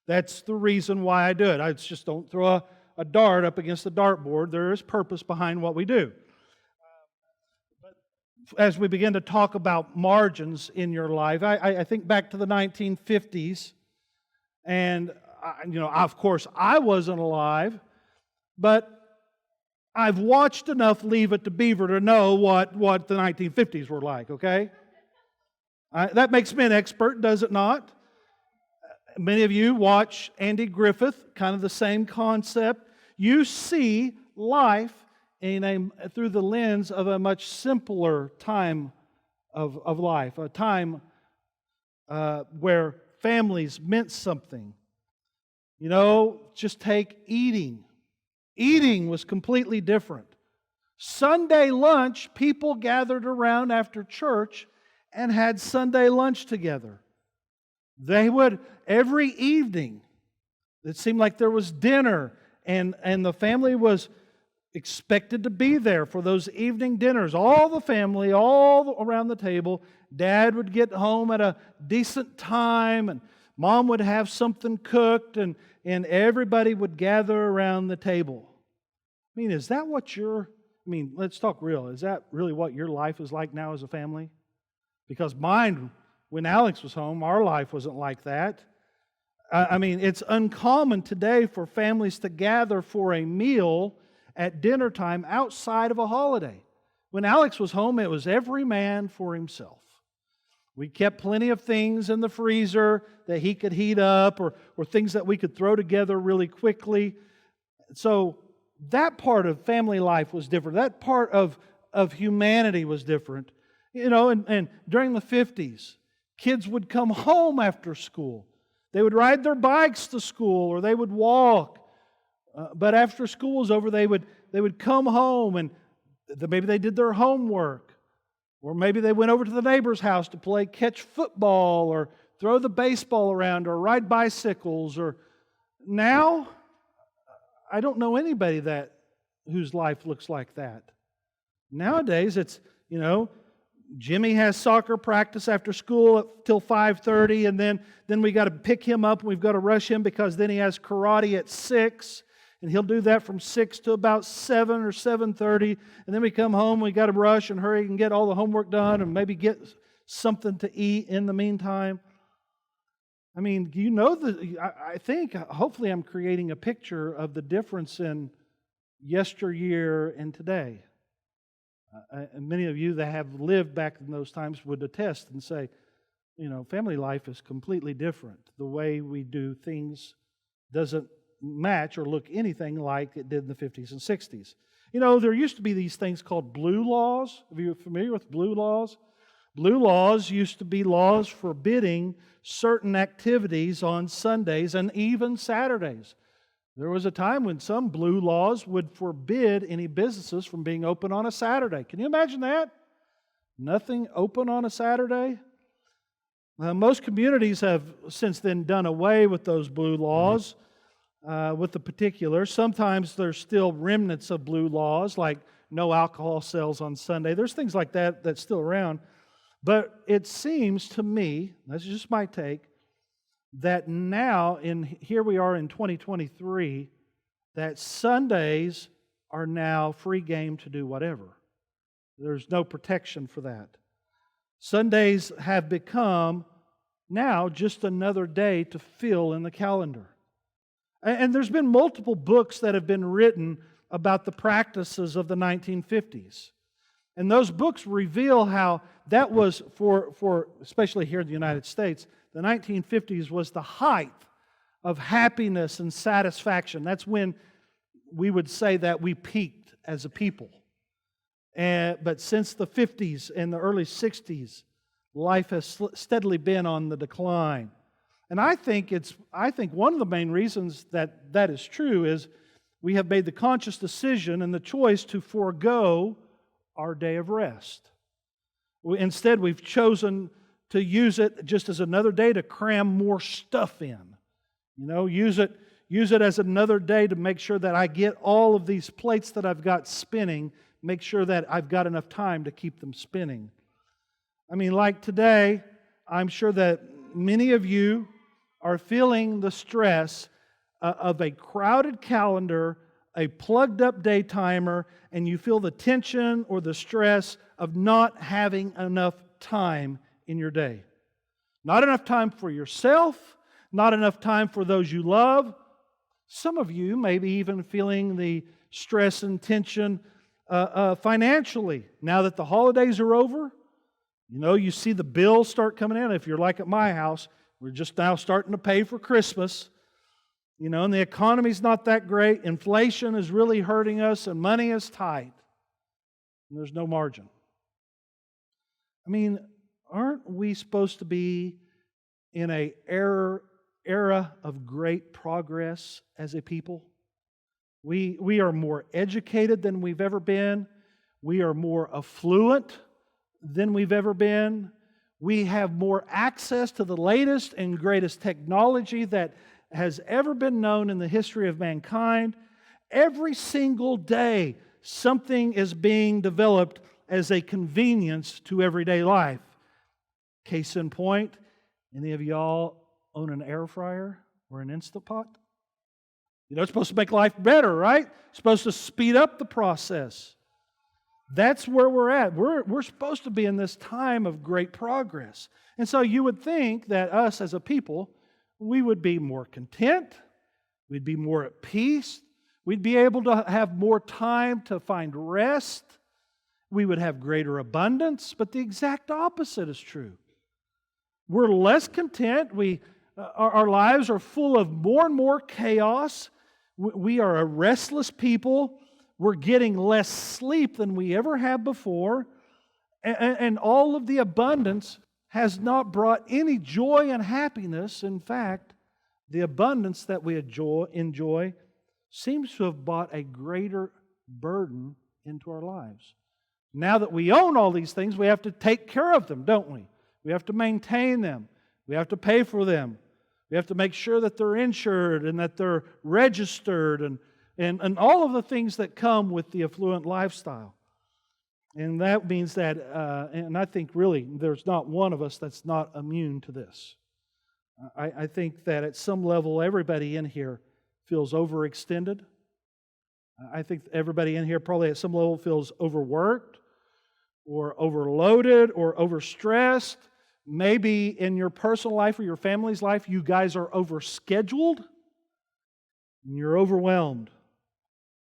That's the reason why I do it. I just don't throw a dart up against the dartboard. There is purpose behind what we do. As we begin to talk about margins in your life, I think back to the 1950s, and of course, I wasn't alive, but I've watched enough Leave It to Beaver to know what the 1950s were like, okay? That makes me an expert, does it not? Many of you watch Andy Griffith, kind of the same concept. You see life through the lens of a much simpler time of life, a time where families meant something. Just take eating. Eating was completely different. Sunday lunch, people gathered around after church and had Sunday lunch together. They would, every evening, it seemed like there was dinner, and the family was expected to be there for those evening dinners. All the family, all around the table. Dad would get home at a decent time, and Mom would have something cooked, and everybody would gather around the table. Is that what let's talk real. Is that really what your life is like now as a family? Because mine, when Alex was home, our life wasn't like that. It's uncommon today for families to gather for a meal at dinner time outside of a holiday. When Alex was home, it was every man for himself. We kept plenty of things in the freezer that he could heat up or things that we could throw together really quickly. So that part of family life was different. That part of humanity was different. And during the 50s, kids would come home after school. They would ride their bikes to school or they would walk. But after school was over, they would come home and maybe they did their homework. Or maybe they went over to the neighbor's house to play catch football or throw the baseball around or ride bicycles. Or now, I don't know anybody whose life looks like that. Nowadays, it's, Jimmy has soccer practice after school till 5:30, and then we got to pick him up and we've got to rush him because then he has karate at 6, and he'll do that from 6 to about 7 or 7:30, and then we come home, we got to rush and hurry and get all the homework done and maybe get something to eat in the meantime. I think, hopefully I'm creating a picture of the difference in yesteryear and today. And many of you that have lived back in those times would attest and say, family life is completely different. The way we do things doesn't match or look anything like it did in the 50s and 60s. There used to be these things called blue laws. Are you familiar with blue laws? Blue laws used to be laws forbidding certain activities on Sundays and even Saturdays. There was a time when some blue laws would forbid any businesses from being open on a Saturday. Can you imagine that? Nothing open on a Saturday? Most communities have since then done away with those blue laws, with the particulars. Sometimes there's still remnants of blue laws, like no alcohol sales on Sunday. There's things like that that's still around. But it seems to me, that's just my take, that now, here we are in 2023, that Sundays are now free game to do whatever. There's no protection for that. Sundays have become now just another day to fill in the calendar. And there's been multiple books that have been written about the practices of the 1950s. And those books reveal how that was, for especially here in the United States, the 1950s was the height of happiness and satisfaction. That's when we would say that we peaked as a people. But since the 50s and the early 60s, life has steadily been on the decline. And I think one of the main reasons that is true is we have made the conscious decision and the choice to forego our day of rest. Instead, we've chosen to use it just as another day to cram more stuff in. Use it as another day to make sure that I get all of these plates that I've got spinning, make sure that I've got enough time to keep them spinning. Like today, I'm sure that many of you are feeling the stress of a crowded calendar, a plugged up day timer, and you feel the tension or the stress of not having enough time in your day. Not enough time for yourself, not enough time for those you love. Some of you may be even feeling the stress and tension financially. Now that the holidays are over, you see the bills start coming in. If you're like at my house, we're just now starting to pay for Christmas. And the economy's not that great. Inflation is really hurting us, and money is tight. And there's no margin. Aren't we supposed to be in an era of great progress as a people? We are more educated than we've ever been. We are more affluent than we've ever been. We have more access to the latest and greatest technology that has ever been known in the history of mankind. Every single day, something is being developed as a convenience to everyday life. Case in point, any of y'all own an air fryer or an Instant Pot? It's supposed to make life better, right? It's supposed to speed up the process. That's where we're at. We're supposed to be in this time of great progress. And so you would think that us as a people, we would be more content, we'd be more at peace, we'd be able to have more time to find rest, we would have greater abundance, but the exact opposite is true. We're less content, our lives are full of more and more chaos, we are a restless people, we're getting less sleep than we ever have before, and all of the abundance has not brought any joy and happiness. In fact, the abundance that we enjoy seems to have brought a greater burden into our lives. Now that we own all these things, we have to take care of them, don't we? We have to maintain them. We have to pay for them. We have to make sure that they're insured and that they're registered and all of the things that come with the affluent lifestyle. And that means that, and I think really there's not one of us that's not immune to this. I think that at some level everybody in here feels overextended. I think everybody in here probably at some level feels overworked or overloaded or overstressed. Maybe in your personal life or your family's life, you guys are overscheduled and you're overwhelmed.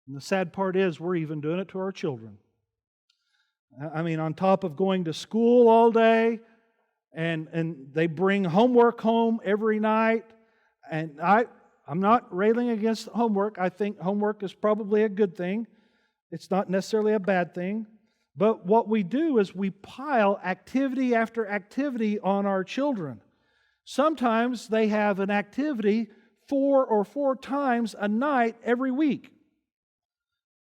And the sad part is we're even doing it to our children. On top of going to school all day, and they bring homework home every night, and I'm not railing against homework. I think homework is probably a good thing. It's not necessarily a bad thing. But what we do is we pile activity after activity on our children. Sometimes they have an activity 4 or 4 times a night every week.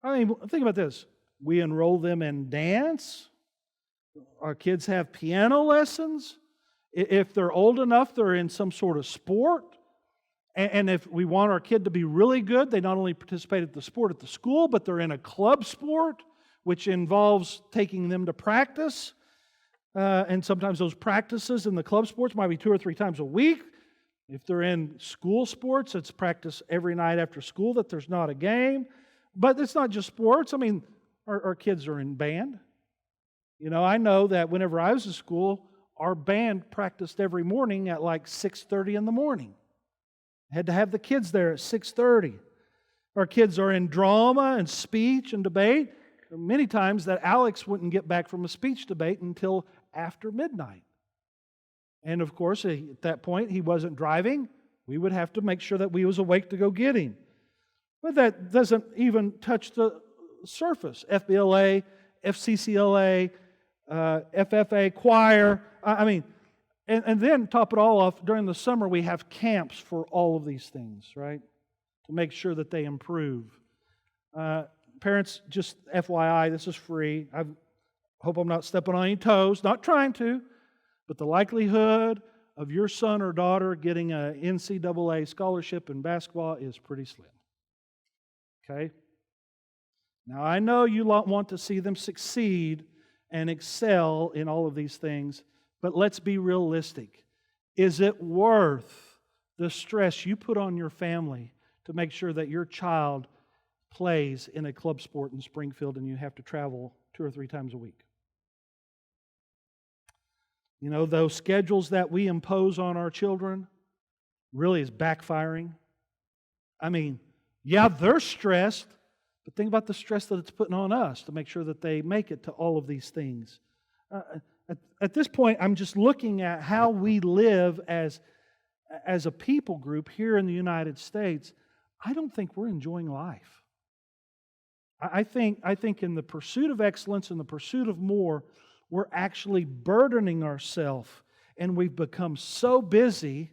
Think about this. We enroll them in dance. Our kids have piano lessons. If they're old enough, they're in some sort of sport. And if we want our kid to be really good, they not only participate at the sport at the school, but they're in a club sport, which involves taking them to practice. And sometimes those practices in the club sports might be 2 or 3 times a week. If they're in school sports, it's practice every night after school that there's not a game. But it's not just sports. Our kids are in band. I know that whenever I was in school, our band practiced every morning at like 6:30 in the morning. I had to have the kids there at 6:30. Our kids are in drama and speech and debate. Many times that Alex wouldn't get back from a speech debate until after midnight. And of course, at that point, he wasn't driving. We would have to make sure that we was awake to go get him. But that doesn't even touch the surface. FBLA, FCCLA, FFA, choir. And then top it all off, during the summer we have camps for all of these things, right? To make sure that they improve. Parents, just FYI, this is free. I hope I'm not stepping on any toes. Not trying to. But the likelihood of your son or daughter getting an NCAA scholarship in basketball is pretty slim. Okay? Now, I know you want to see them succeed and excel in all of these things, but let's be realistic. Is it worth the stress you put on your family to make sure that your child plays in a club sport in Springfield and you have to travel 2 or 3 times a week? You know, those schedules that we impose on our children really is backfiring. I mean, yeah, they're stressed, but think about the stress that it's putting on us to make sure that they make it to all of these things. At this point, I'm just looking at how we live as a people group here in the United States. I don't think we're enjoying life. I think in the pursuit of excellence and the pursuit of more, we're actually burdening ourselves, and we've become so busy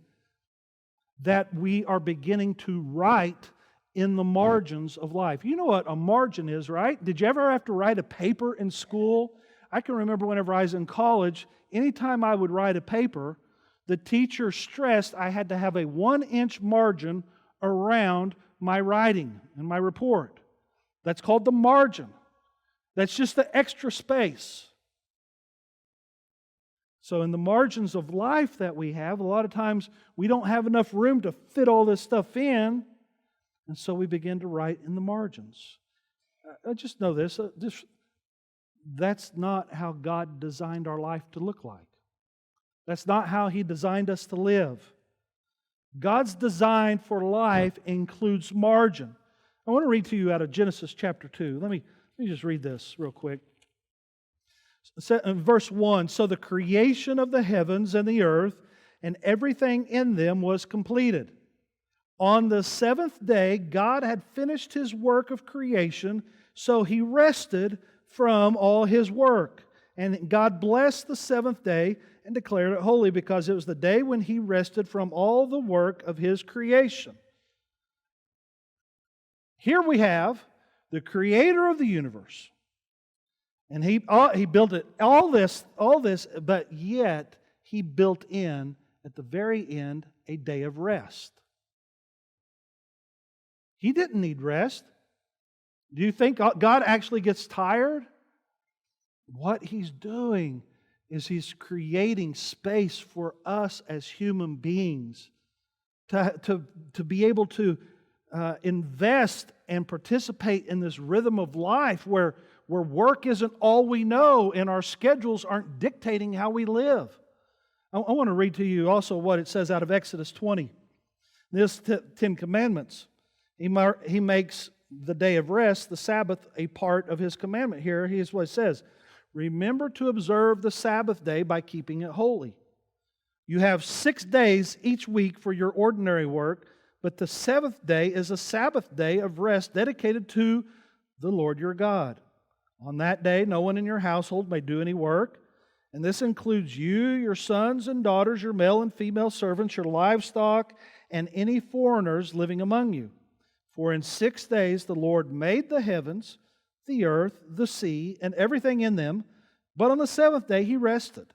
that we are beginning to write in the margins of life. You know what a margin is, right? Did you ever have to write a paper in school? I can remember whenever I was in college, anytime I would write a paper, the teacher stressed I had to have a 1-inch margin around my writing and my report. That's called the margin. That's just the extra space. So in the margins of life that we have, a lot of times we don't have enough room to fit all this stuff in, and so we begin to write in the margins. Just know this, that's not how God designed our life to look like. That's not how He designed us to live. God's design for life includes margin. I want to read to you out of Genesis chapter 2. Let me just read this real quick. Verse 1, so the creation of the heavens and the earth and everything in them was completed. On the 7th day, God had finished His work of creation, so He rested from all His work. And God blessed the 7th day and declared it holy, because it was the day when He rested from all the work of His creation. Here we have the Creator of the universe. And He built it, all this, but yet He built in, at the very end, a day of rest. He didn't need rest. Do you think God actually gets tired? What He's doing is He's creating space for us as human beings to be able to invest and participate in this rhythm of life where work isn't all we know and our schedules aren't dictating how we live. I want to read to you also what it says out of Exodus 20. This 10 Commandments. He makes the day of rest, the Sabbath, a part of His commandment. Here's what it says. Remember to observe the Sabbath day by keeping it holy. You have 6 days each week for your ordinary work, but the 7th day is a Sabbath day of rest dedicated to the Lord your God. On that day, no one in your household may do any work, and this includes you, your sons and daughters, your male and female servants, your livestock, and any foreigners living among you. For in 6 days the Lord made the heavens, the earth, the sea, and everything in them, but on the 7th day He rested.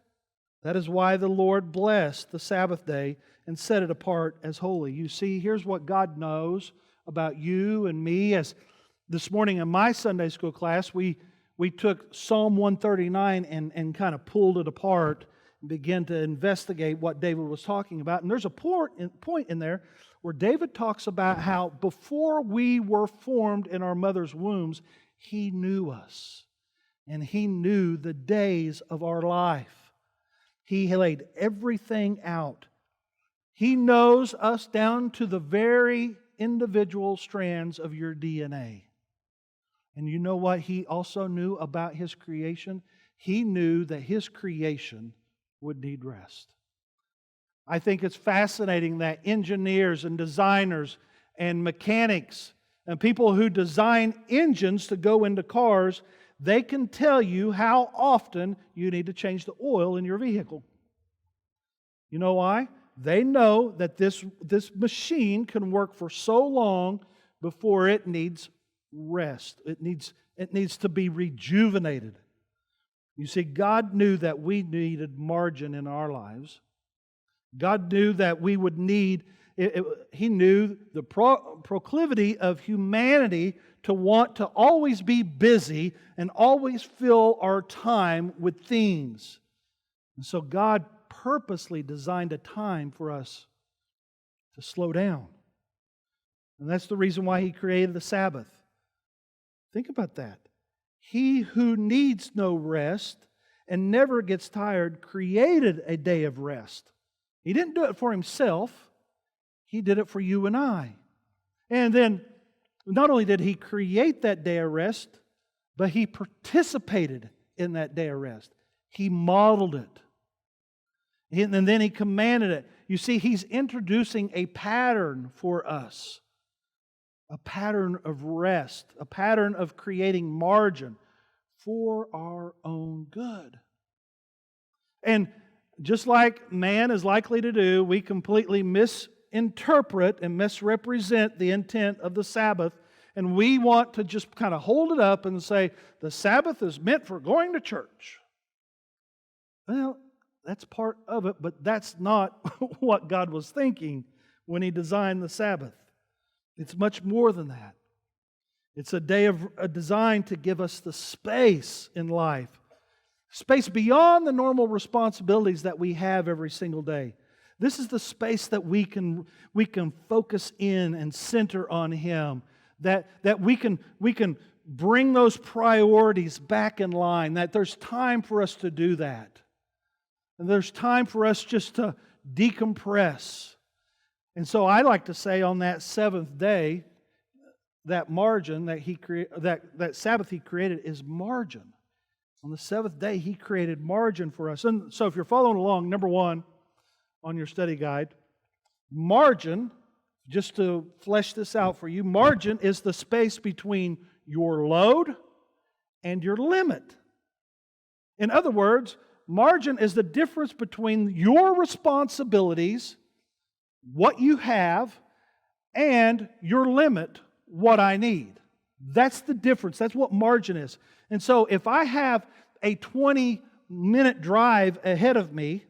That is why the Lord blessed the Sabbath day and set it apart as holy. You see, here's what God knows about you and me. As this morning in my Sunday school class, we took Psalm 139 and kind of pulled it apart and began to investigate what David was talking about. And there's a point in there where David talks about how before we were formed in our mother's wombs, He knew us. And He knew the days of our life. He laid everything out. He knows us down to the very individual strands of your DNA. And you know what He also knew about His creation? He knew that His creation would need rest. I think it's fascinating that engineers and designers and mechanics and people who design engines to go into cars, they can tell you how often you need to change the oil in your vehicle. You know why? They know that this machine can work for so long before it needs rest. It needs to be rejuvenated. You see, God knew that we needed margin in our lives. God knew that we would need, He knew the proclivity of humanity to want to always be busy and always fill our time with things. And so God purposely designed a time for us to slow down. And that's the reason why He created the Sabbath. Think about that. He who needs no rest and never gets tired created a day of rest. He didn't do it for Himself. He did it for you and I. And then, not only did He create that day of rest, but He participated in that day of rest. He modeled it. And then He commanded it. You see, He's introducing a pattern for us. A pattern of rest. A pattern of creating margin for our own good. And just like man is likely to do, we completely misinterpret and misrepresent the intent of the Sabbath. And we want to just kind of hold it up and say, the Sabbath is meant for going to church. Well, that's part of it, but that's not what God was thinking when He designed the Sabbath. It's much more than that. It's a day designed to give us the space in life. Space beyond the normal responsibilities that we have every single day. This is the space that we can focus in and center on Him. That we can bring those priorities back in line. That there's time for us to do that. And there's time for us just to decompress. And so I like to say on that seventh day, that margin that Sabbath He created is margin. On the seventh day, He created margin for us. And so if you're following along, number one on your study guide, margin, just to flesh this out for you, margin is the space between your load and your limit. In other words, margin is the difference between your responsibilities, what you have, and your limit, what I need. That's the difference. That's what margin is. And so if I have a 20-minute drive ahead of me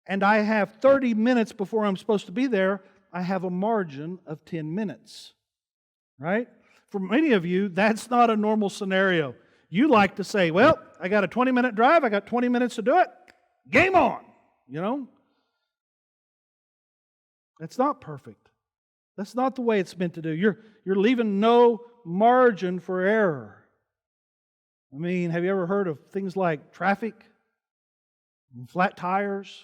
and I have 30 minutes before I'm supposed to be there, I have a margin of 10 minutes. Right? For many of you, that's not a normal scenario. You like to say, well, I got a 20-minute drive, I got 20 minutes to do it, game on. You know? That's not perfect. That's not the way it's meant to do. You're leaving no margin for error. I mean, have you ever heard of things like traffic, flat tires,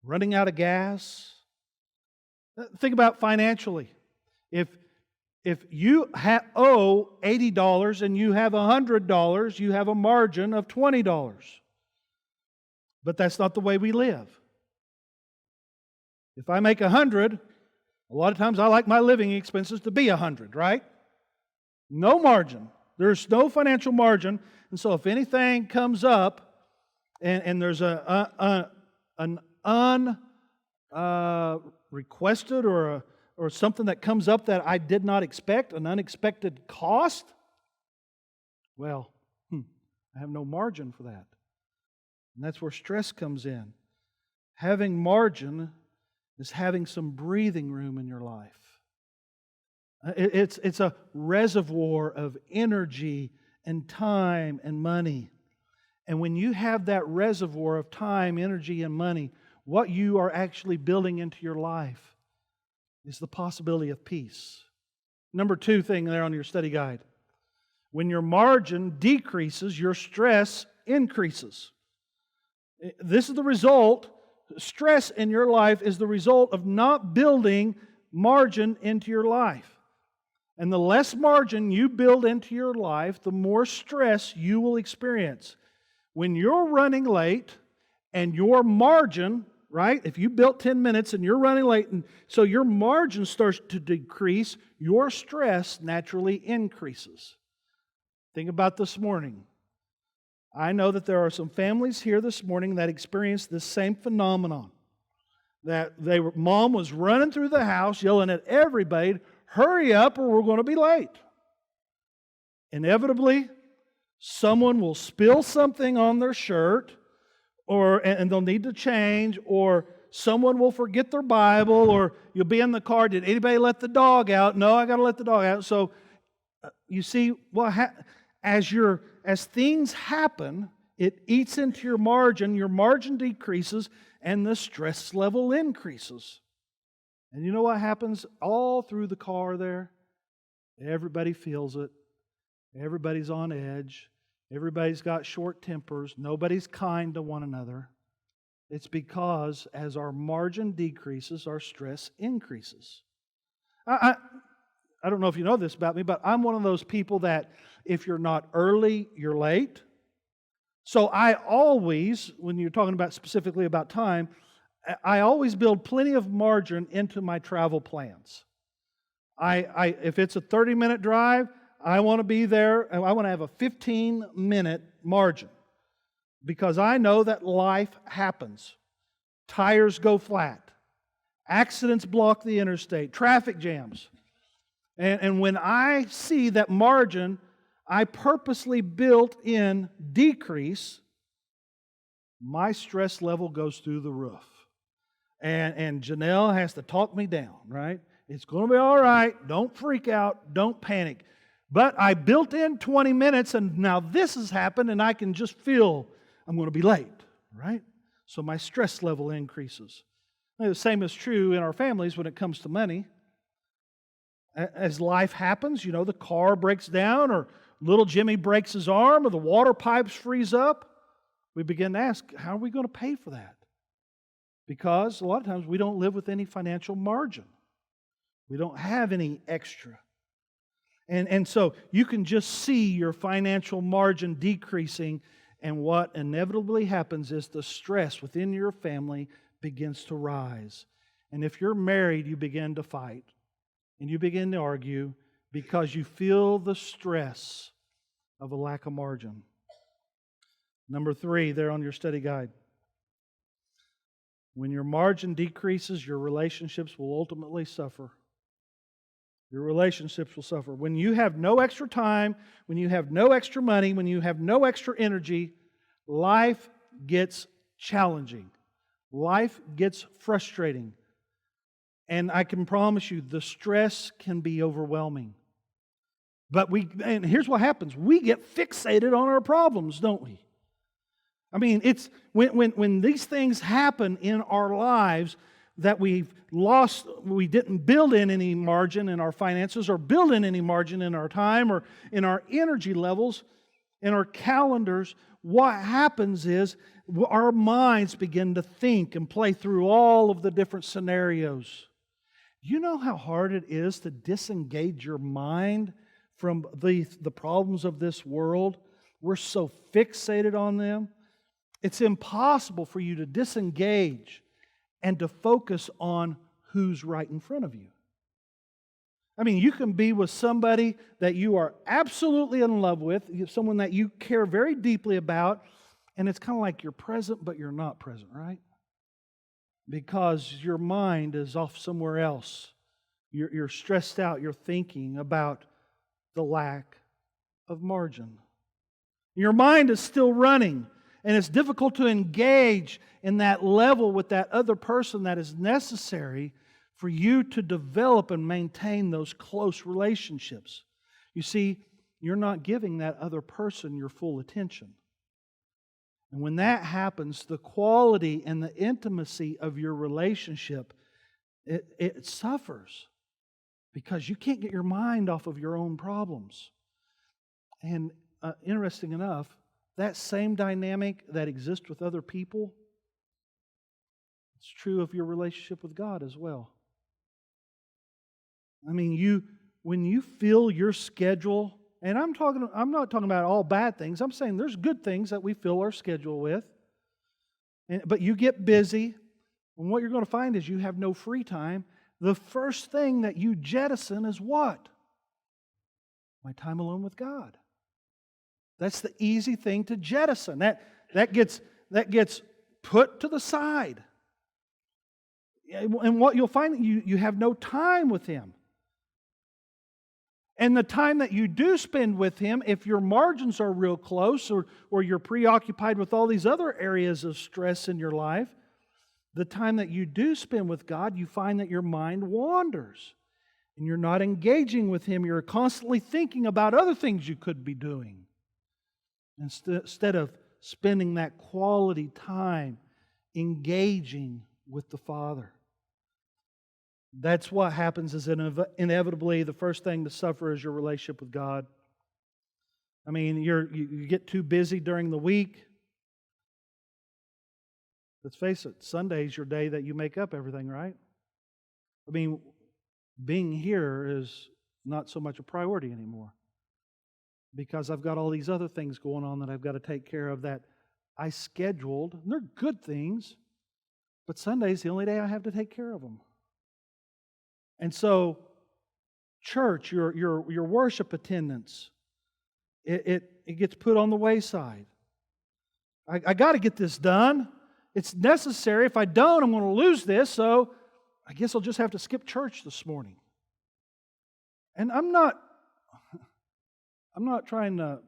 running out of gas? Think about financially. If you owe $80 and you have $100, you have a margin of $20. But that's not the way we live. If I make 100, a lot of times I like my living expenses to be 100, right? No margin. There's no financial margin. And so if anything comes up and there's an unrequested or something that comes up that I did not expect, an unexpected cost, well, I have no margin for that. And that's where stress comes in. Having margin is having some breathing room in your life. It's a reservoir of energy and time and money. And when you have that reservoir of time, energy, and money, what you are actually building into your life is the possibility of peace. Number two thing there on your study guide. When your margin decreases, your stress increases. This is the result. Stress in your life is the result of not building margin into your life. And the less margin you build into your life, the more stress you will experience. When you're running late and your margin, right? If you built 10 minutes and you're running late, and so your margin starts to decrease, your stress naturally increases. Think about this morning. I know that there are some families here this morning that experienced this same phenomenon. That mom was running through the house yelling at everybody, hurry up or we're going to be late. Inevitably, someone will spill something on their shirt and they'll need to change, or someone will forget their Bible, or you'll be in the car, did anybody let the dog out? No, I got to let the dog out. So you see, as things happen, it eats into your margin decreases, and the stress level increases. And you know what happens all through the car there? Everybody feels it. Everybody's on edge. Everybody's got short tempers. Nobody's kind to one another. It's because as our margin decreases, our stress increases. I don't know if you know this about me, but I'm one of those people that if you're not early, you're late. So I always, when you're talking about specifically about time, I always build plenty of margin into my travel plans. If it's a 30-minute drive, I want to be there, and I want to have a 15-minute margin because I know that life happens. Tires go flat. Accidents block the interstate. Traffic jams. And when I see that margin, I purposely built in decrease, my stress level goes through the roof. And Janelle has to talk me down, right? It's going to be all right. Don't freak out. Don't panic. But I built in 20 minutes, and now this has happened, and I can just feel I'm going to be late, right? So my stress level increases. And the same is true in our families when it comes to money. As life happens, the car breaks down, or little Jimmy breaks his arm, or the water pipes freeze up, we begin to ask, how are we going to pay for that? Because a lot of times we don't live with any financial margin. We don't have any extra. And so you can just see your financial margin decreasing, and what inevitably happens is the stress within your family begins to rise. And if you're married, you begin to fight, and you begin to argue because you feel the stress of a lack of margin. Number 3, there on your study guide. When your margin decreases, your relationships will ultimately suffer. Your relationships will suffer. When you have no extra time, when you have no extra money, when you have no extra energy, life gets challenging. Life gets frustrating. And I can promise you, the stress can be overwhelming. And here's what happens. We get fixated on our problems, don't we? I mean, it's when these things happen in our lives that we've lost, we didn't build in any margin in our finances or build in any margin in our time or in our energy levels, in our calendars, what happens is our minds begin to think and play through all of the different scenarios. You know how hard it is to disengage your mind from the problems of this world? We're so fixated on them. It's impossible for you to disengage and to focus on who's right in front of you. I mean, you can be with somebody that you are absolutely in love with, someone that you care very deeply about, and it's kind of like you're present, but you're not present, right? Because your mind is off somewhere else. You're stressed out. You're thinking about the lack of margin. Your mind is still running. And it's difficult to engage in that level with that other person that is necessary for you to develop and maintain those close relationships. You see, you're not giving that other person your full attention. And when that happens, the quality and the intimacy of your relationship, it suffers because you can't get your mind off of your own problems. And interesting enough, that same dynamic that exists with other people, it's true of your relationship with God as well. I mean, when you fill your schedule, and I'm not talking about all bad things. I'm saying there's good things that we fill our schedule with. But you get busy, and what you're going to find is you have no free time. The first thing that you jettison is what? My time alone with God. That's the easy thing to jettison. That gets put to the side. And what you'll find, you have no time with Him. And the time that you do spend with Him, if your margins are real close or you're preoccupied with all these other areas of stress in your life, the time that you do spend with God, you find that your mind wanders. And you're not engaging with Him. You're constantly thinking about other things you could be doing, instead of spending that quality time engaging with the Father. That's what happens is inevitably the first thing to suffer is your relationship with God. I mean, you get too busy during the week. Let's face it, Sunday's your day that you make up everything, right? I mean, being here is not so much a priority anymore because I've got all these other things going on that I've got to take care of that I scheduled. And they're good things, but Sunday's the only day I have to take care of them. And so, church, your worship attendance, it gets put on the wayside. I got to get this done. It's necessary. If I don't, I'm going to lose this, so I guess I'll just have to skip church this morning. And I'm not trying to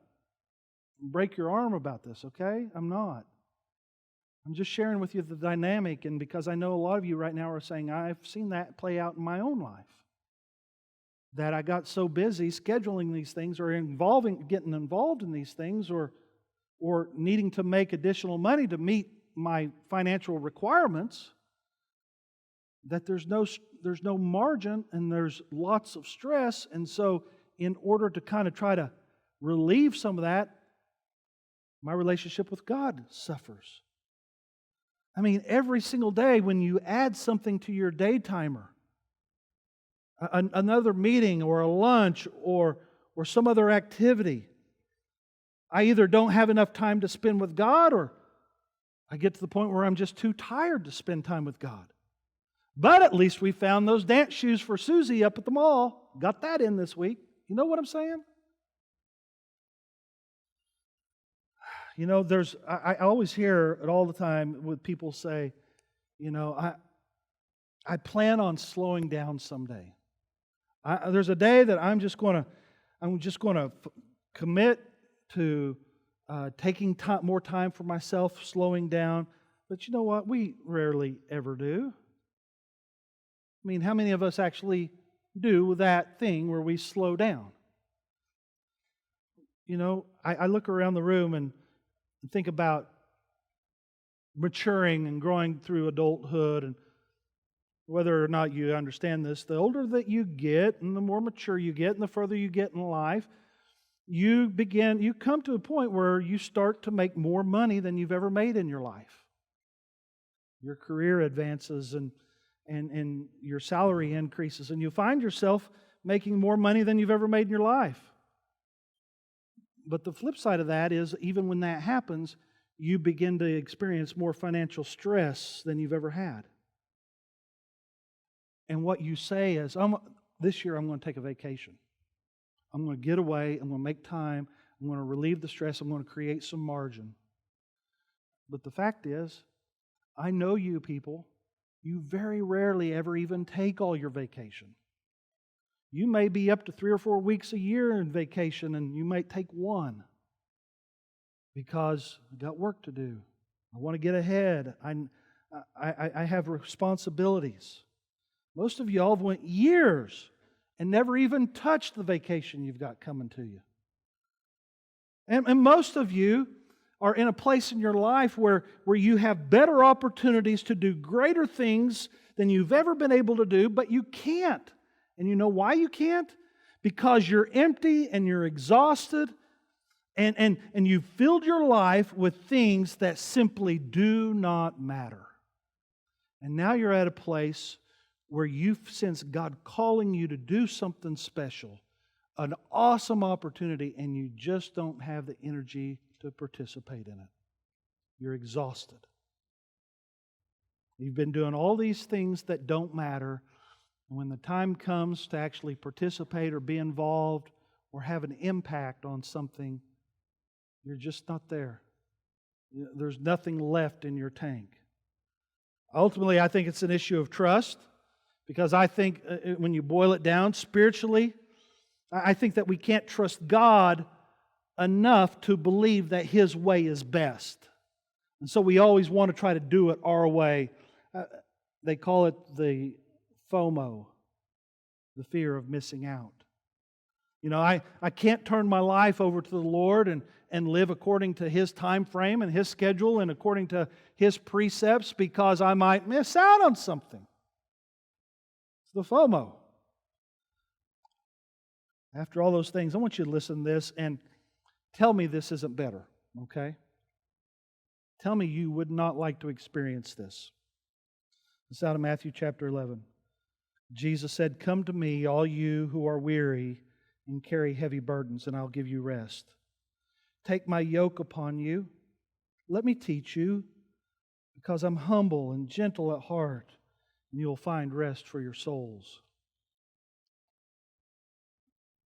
break your arm about this, okay? I'm not. I'm just sharing with you the dynamic, and because I know a lot of you right now are saying, I've seen that play out in my own life. That I got so busy scheduling these things or getting involved in these things or needing to make additional money to meet my financial requirements, that there's no margin and there's lots of stress. And so in order to kind of try to relieve some of that, my relationship with God suffers. I mean, every single day when you add something to your day timer, another meeting or a lunch or some other activity, I either don't have enough time to spend with God or I get to the point where I'm just too tired to spend time with God. But at least we found those dance shoes for Susie up at the mall. Got that in this week. You know what I'm saying? You know, I always hear it all the time with people say, you know, I plan on slowing down someday. There's a day that I'm just going to commit to taking more time for myself, slowing down. But you know what? We rarely ever do. I mean, how many of us actually do that thing where we slow down? You know, I look around the room and think about maturing and growing through adulthood, and whether or not you understand this, the older that you get and the more mature you get and the further you get in life, you come to a point where you start to make more money than you've ever made in your life. Your career advances and your salary increases, and you find yourself making more money than you've ever made in your life. But the flip side of that is, even when that happens, you begin to experience more financial stress than you've ever had. And what you say is, this year I'm going to take a vacation. I'm going to get away. I'm going to make time. I'm going to relieve the stress. I'm going to create some margin. But the fact is, I know you people, you very rarely ever even take all your vacation. You may be up to 3 or 4 weeks a year in vacation, and you might take one because I got work to do. I want to get ahead. I have responsibilities. Most of y'all have went years and never even touched the vacation you've got coming to you. And most of you are in a place in your life where you have better opportunities to do greater things than you've ever been able to do, but you can't. And you know why you can't? Because you're empty and you're exhausted and you've filled your life with things that simply do not matter. And now you're at a place where you've sensed God calling you to do something special, an awesome opportunity, and you just don't have the energy to participate in it. You're exhausted. You've been doing all these things that don't matter. And when the time comes to actually participate or be involved or have an impact on something, you're just not there. There's nothing left in your tank. Ultimately, I think it's an issue of trust, because I think when you boil it down spiritually, I think that we can't trust God enough to believe that His way is best. And so we always want to try to do it our way. They call it the FOMO, the fear of missing out. You know, I can't turn my life over to the Lord and live according to His time frame and His schedule and according to His precepts, because I might miss out on something. the FOMO. After all those things, I want you to listen to this and tell me this isn't better, okay? Tell me you would not like to experience this. It's out of Matthew chapter 11. Jesus said, "Come to me, all you who are weary and carry heavy burdens, and I'll give you rest. Take my yoke upon you. Let me teach you, because I'm humble and gentle at heart, and you'll find rest for your souls."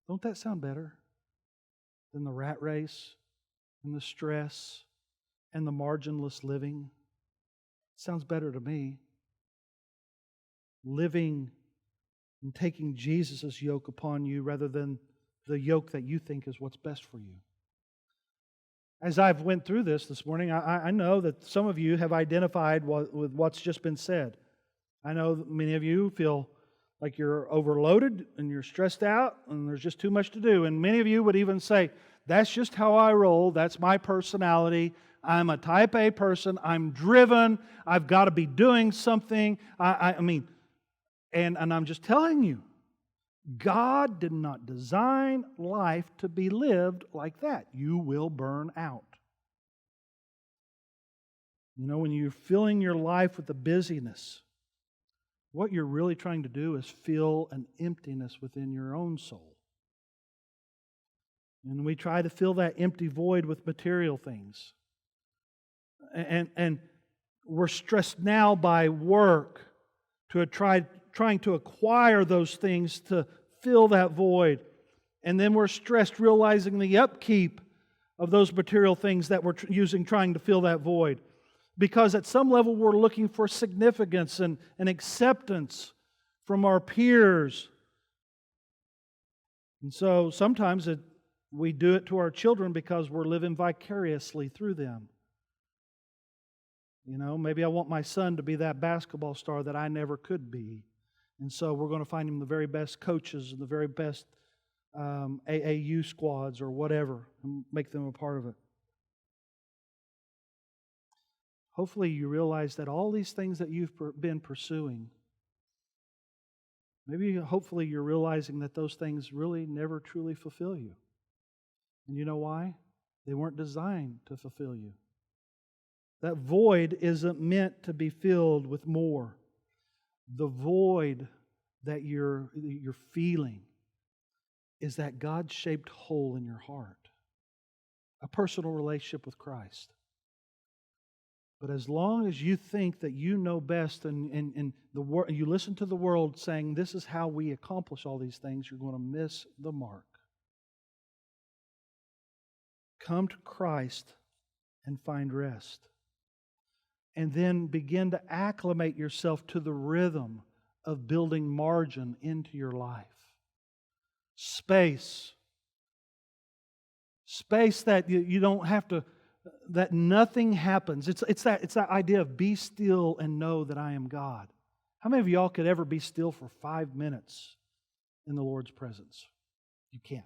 Don't that sound better than the rat race and the stress and the marginless living? It sounds better to me. Living and taking Jesus' yoke upon you rather than the yoke that you think is what's best for you. As I've went through this morning, I know that some of you have identified with what's just been said. I know that many of you feel like you're overloaded and you're stressed out and there's just too much to do. And many of you would even say, that's just how I roll. That's my personality. I'm a type A person. I'm driven. I've got to be doing something. And I'm just telling you, God did not design life to be lived like that. You will burn out. You know, when you're filling your life with the busyness, what you're really trying to do is fill an emptiness within your own soul. And we try to fill that empty void with material things. And we're stressed now by work to trying to acquire those things to fill that void. And then we're stressed realizing the upkeep of those material things that we're using trying to fill that void. Because at some level we're looking for significance and acceptance from our peers. And so sometimes we do it to our children because we're living vicariously through them. You know, maybe I want my son to be that basketball star that I never could be. And so we're going to find him the very best coaches and the very best AAU squads or whatever and make them a part of it. Hopefully you realize that all these things that you've been pursuing, hopefully you're realizing that those things really never truly fulfill you. And you know why? They weren't designed to fulfill you. That void isn't meant to be filled with more. The void that you're feeling is that God-shaped hole in your heart, a personal relationship with Christ. But as long as you think that you know best and you listen to the world saying this is how we accomplish all these things, you're going to miss the mark. Come to Christ and find rest. And then begin to acclimate yourself to the rhythm of building margin into your life. Space. Space that you don't have to, that nothing happens. It's that idea of be still and know that I am God. How many of y'all could ever be still for 5 minutes in the Lord's presence? You can't.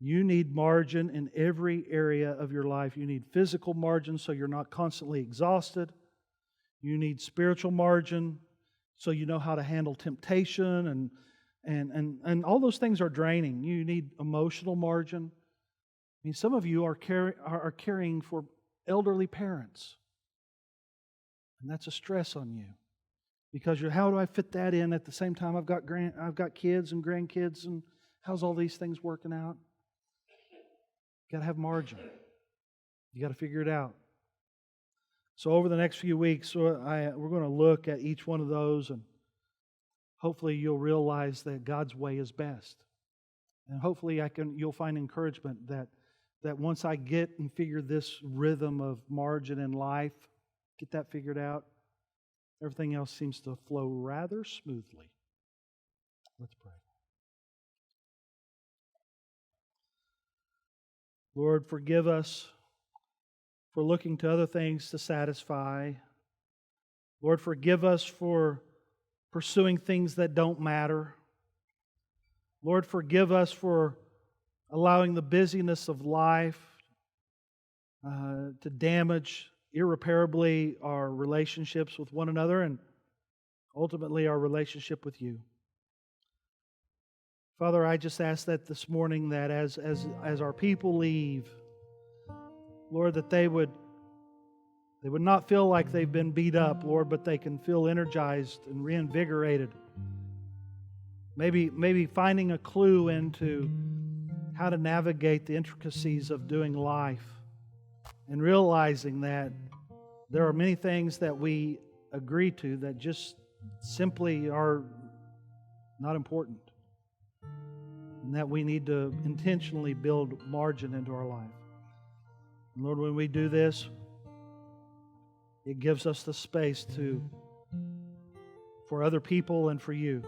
You need margin in every area of your life. You need physical margin so you're not constantly exhausted. You need spiritual margin so you know how to handle temptation and all those things are draining. You need emotional margin. I mean, some of you are caring for elderly parents. And that's a stress on you. Because how do I fit that in at the same time I've got kids and grandkids, and how's all these things working out? You got to have margin. You got to figure it out. So over the next few weeks, we're going to look at each one of those, and hopefully you'll realize that God's way is best. And hopefully you'll find encouragement that once I get and figure this rhythm of margin in life, get that figured out, everything else seems to flow rather smoothly. Let's pray. Lord, forgive us for looking to other things to satisfy. Lord, forgive us for pursuing things that don't matter. Lord, forgive us for allowing the busyness of life to damage irreparably our relationships with one another. And ultimately our relationship with you. Father, I just ask that this morning that as our people leave, Lord, that they would not feel like they've been beat up, Lord, but they can feel energized and reinvigorated. Maybe finding a clue into how to navigate the intricacies of doing life and realizing that there are many things that we agree to that just simply are not important, and that we need to intentionally build margin into our life. And Lord, when we do this, it gives us the space for other people and for you.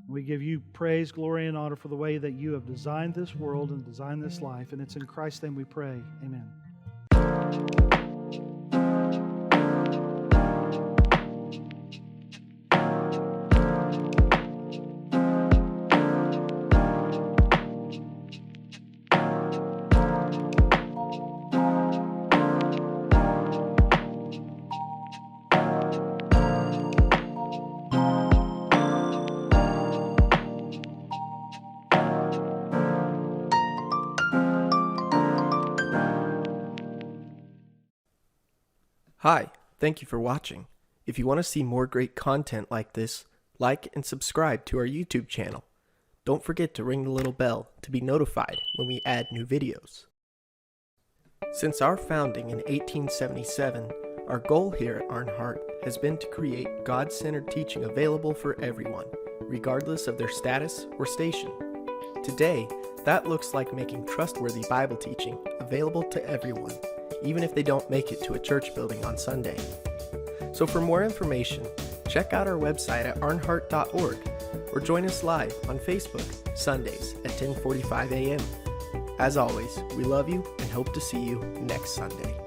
We give you praise, glory, and honor for the way that you have designed this world and designed this life. And it's in Christ's name we pray. Amen. Hi, thank you for watching. If you want to see more great content like this, like and subscribe to our YouTube channel. Don't forget to ring the little bell to be notified when we add new videos. Since our founding in 1877, our goal here at Arnhart has been to create God-centered teaching available for everyone, regardless of their status or station. Today, that looks like making trustworthy Bible teaching available to everyone, even if they don't make it to a church building on Sunday. So for more information, check out our website at arnhart.org or join us live on Facebook Sundays at 10:45 a.m. As always, we love you and hope to see you next Sunday.